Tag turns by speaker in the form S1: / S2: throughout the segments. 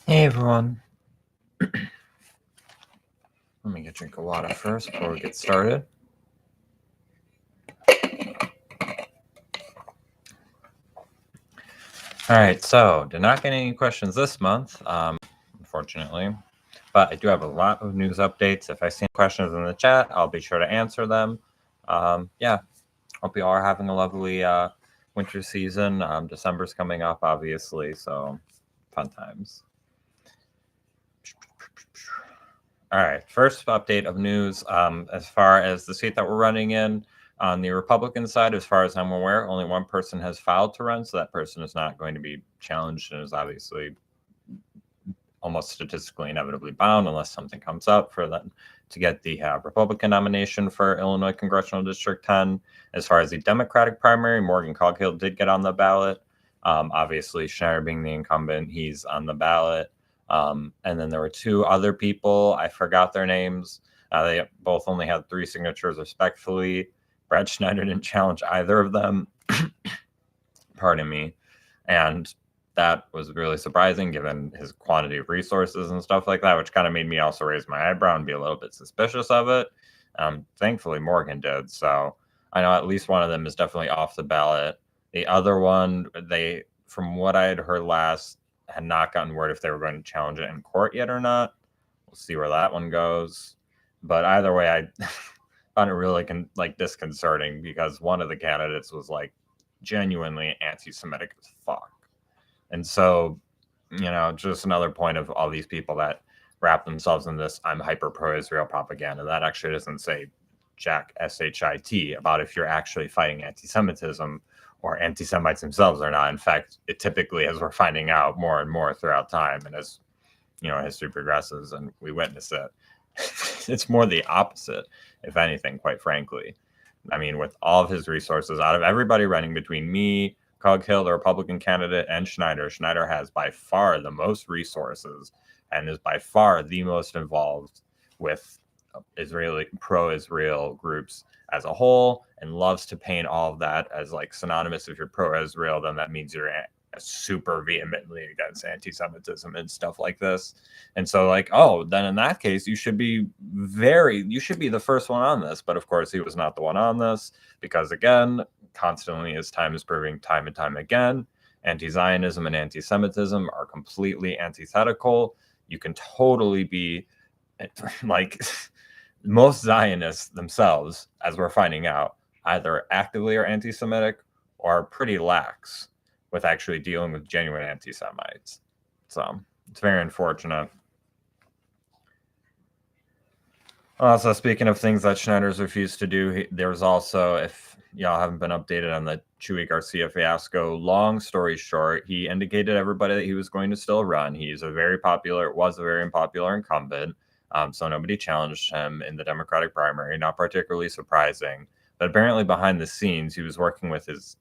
S1: Hey everyone. Let me get a drink of water first before we get started. All right, so did not get any questions this month, unfortunately, but I do have a lot of news updates. If I see questions in the chat, I'll be sure to answer them. Yeah, hope you all are having a lovely winter season. December's coming up, obviously, so fun times. All right, first update of news. As far as the seat that we're running in, on the Republican side, as far as I'm aware, only one person has filed to run, so that person is not going to be challenged and is obviously almost statistically inevitably bound unless something comes up for them to get the Republican nomination for Illinois Congressional District 10. As far as the Democratic primary, Morgan Coghill did get on the ballot. Obviously, Schneider being the incumbent, he's on the ballot. And then there were two other people. I forgot their names. They both only had 3 signatures, respectfully. Brad Schneider didn't challenge either of them. Pardon me. And that was really surprising given his quantity of resources and stuff like that, which kind of made me also raise my eyebrow and be a little bit suspicious of it. Thankfully, Morgan did. So I know at least one of them is definitely off the ballot. The other one, from what I had heard last, had not gotten word if they were going to challenge it in court yet or not. We'll see where that one goes. But either way, I found it really disconcerting because one of the candidates was like genuinely anti-Semitic as fuck. And so, just another point of all these people that wrap themselves in this I'm hyper pro-Israel propaganda. That actually doesn't say jack shit about if you're actually fighting anti-Semitism or anti-Semites themselves or not. In fact, it typically, as we're finding out more and more throughout time, and as history progresses and we witness it, it's more the opposite, if anything, quite frankly. I mean, with all of his resources, out of everybody running between me, Coghill, the Republican candidate, and Schneider, Schneider has by far the most resources and is by far the most involved with Israeli pro-Israel groups as a whole, and loves to paint all of that as like synonymous. If you're pro-Israel, then that means you're super vehemently against anti-Semitism and stuff like this. And so then in that case, you should be the first one on this. But of course, he was not the one on this because, again, constantly as time is proving time and time again, anti-Zionism and anti-Semitism are completely antithetical. You can totally be like most Zionists themselves, as we're finding out, either actively are anti-Semitic or pretty lax with actually dealing with genuine anti-Semites. So it's very unfortunate. Also, speaking of things that Schneider's refused to do, there was also, if y'all haven't been updated on the Chuy Garcia fiasco, long story short, he indicated to everybody that he was going to still run. Was a very unpopular incumbent. So nobody challenged him in the Democratic primary, not particularly surprising. But apparently behind the scenes, he was working with his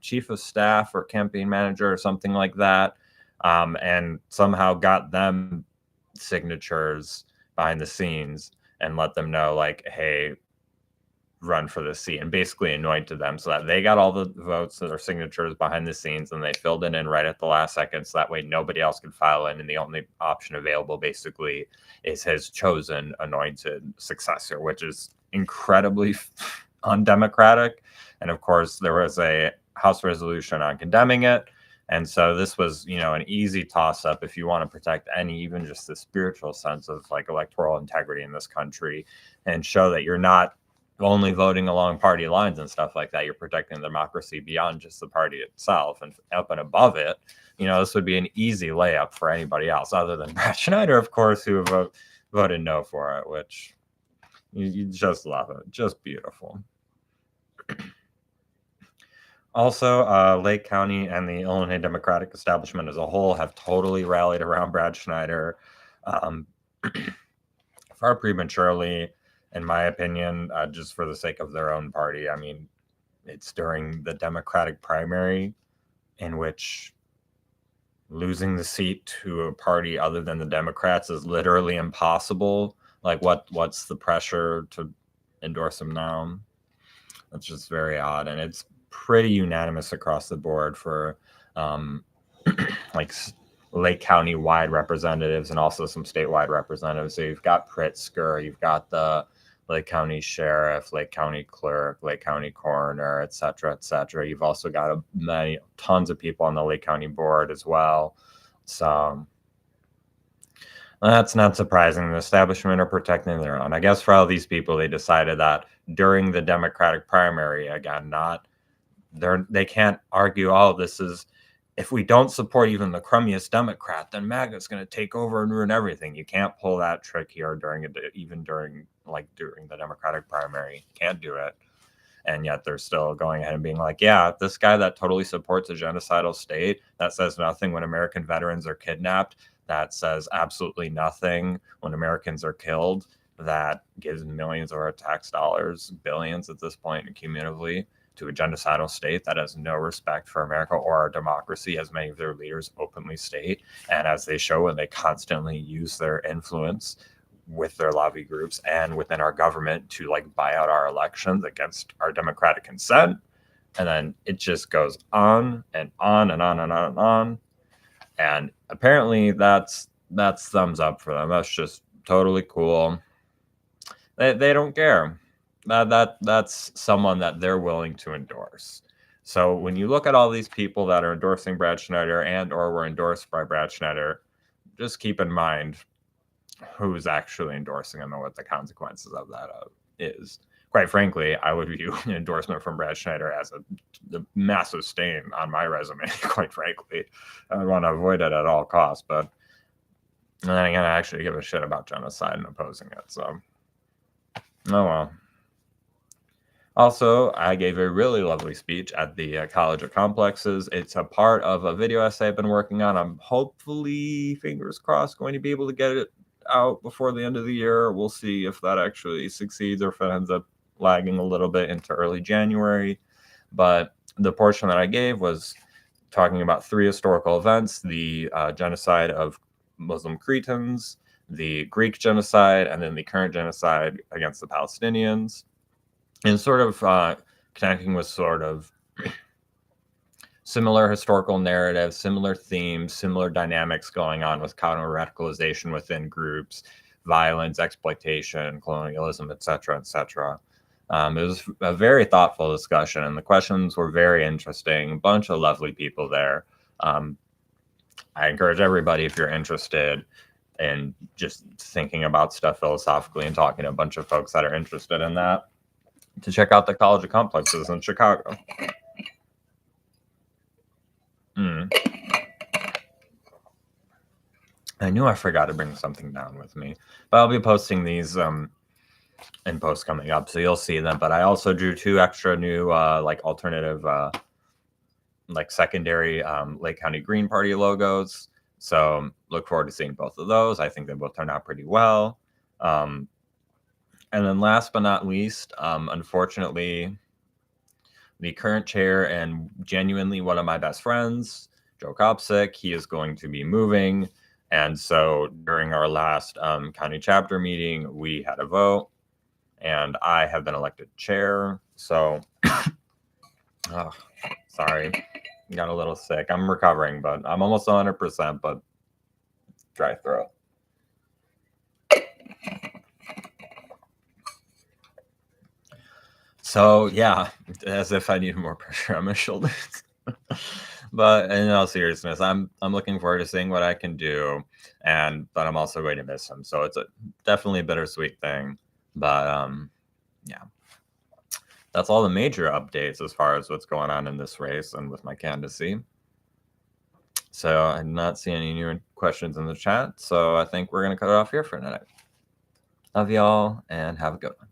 S1: chief of staff or campaign manager or something like that, and somehow got them signatures behind the scenes and let them know, like, hey, run for the seat, and basically anointed them so that they got all the votes or signatures behind the scenes, and they filled it in right at the last second, so that way nobody else could file in, and the only option available basically is his chosen anointed successor, which is incredibly undemocratic. And of course, there was a House resolution on condemning it. And so this was, an easy toss-up if you want to protect even just the spiritual sense of like electoral integrity in this country and show that you're not only voting along party lines and stuff like that. You're protecting democracy beyond just the party itself and up and above it. This would be an easy layup for anybody else other than Brad Schneider, of course, who voted no for it, which you just love it. Just beautiful. Also, Lake County and the Illinois Democratic establishment as a whole have totally rallied around Brad Schneider, far prematurely, in my opinion, just for the sake of their own party. I mean, it's during the Democratic primary in which losing the seat to a party other than the Democrats is literally impossible. Like, what's the pressure to endorse him now? That's just very odd, and it's pretty unanimous across the board for Lake County-wide representatives and also some statewide representatives. So you've got Pritzker, you've got the Lake County Sheriff, Lake County Clerk, Lake County Coroner, et cetera, et cetera. You've also got tons of people on the Lake County Board as well. So that's not surprising. The establishment are protecting their own. I guess for all these people, they decided that during the Democratic primary, again, they can't argue, oh, this is, if we don't support even the crummiest Democrat, then MAGA is going to take over and ruin everything. You can't pull that trick here during the Democratic primary. Can't do it. And yet they're still going ahead and being like, yeah, this guy that totally supports a genocidal state, that says nothing when American veterans are kidnapped, that says absolutely nothing when Americans are killed, that gives millions of our tax dollars, billions at this point cumulatively, to a genocidal state that has no respect for America or our democracy, as many of their leaders openly state, and as they show when they constantly use their influence with their lobby groups and within our government to buy out our elections against our democratic consent. And then it just goes on and on and on and on and on. And apparently that's thumbs up for them. That's just totally cool. They don't care. That's someone that they're willing to endorse. So when you look at all these people that are endorsing Brad Schneider and or were endorsed by Brad Schneider, just keep in mind who's actually endorsing him and what the consequences of that is. Quite frankly, I would view an endorsement from Brad Schneider as a massive stain on my resume, quite frankly. I want to avoid it at all costs, but then again, I actually give a shit about genocide and opposing it, so oh well. Also, I gave a really lovely speech at the College of Complexes. It's a part of a video essay I've been working on. I'm hopefully, fingers crossed, going to be able to get it out before the end of the year. We'll see if that actually succeeds or if it ends up lagging a little bit into early January. But the portion that I gave was talking about 3 historical events: the genocide of Muslim Cretans, the Greek genocide, and then the current genocide against the Palestinians. And sort of connecting with sort of similar historical narratives, similar themes, similar dynamics going on with counter-radicalization within groups, violence, exploitation, colonialism, et cetera, et cetera. It was a very thoughtful discussion, and the questions were very interesting. A bunch of lovely people there. I encourage everybody, if you're interested in just thinking about stuff philosophically and talking to a bunch of folks that are interested in that, to check out the College of Complexes in Chicago. I knew I forgot to bring something down with me, but I'll be posting these in posts coming up, so you'll see them. But I also drew 2 extra new alternative secondary Lake County Green Party logos. So look forward to seeing both of those. I think they both turned out pretty well. And then last but not least, unfortunately, the current chair and genuinely one of my best friends, Joe Kopsick, he is going to be moving. And so during our last county chapter meeting, we had a vote, and I have been elected chair. So, sorry, got a little sick. I'm recovering, but I'm almost 100%, but dry throat. So yeah, as if I need more pressure on my shoulders. But in all seriousness, I'm looking forward to seeing what I can do, but I'm also going to miss him. So it's definitely a bittersweet thing. But yeah, that's all the major updates as far as what's going on in this race and with my candidacy. So I did not see any new questions in the chat. So I think we're going to cut it off here for tonight. Love y'all and have a good one.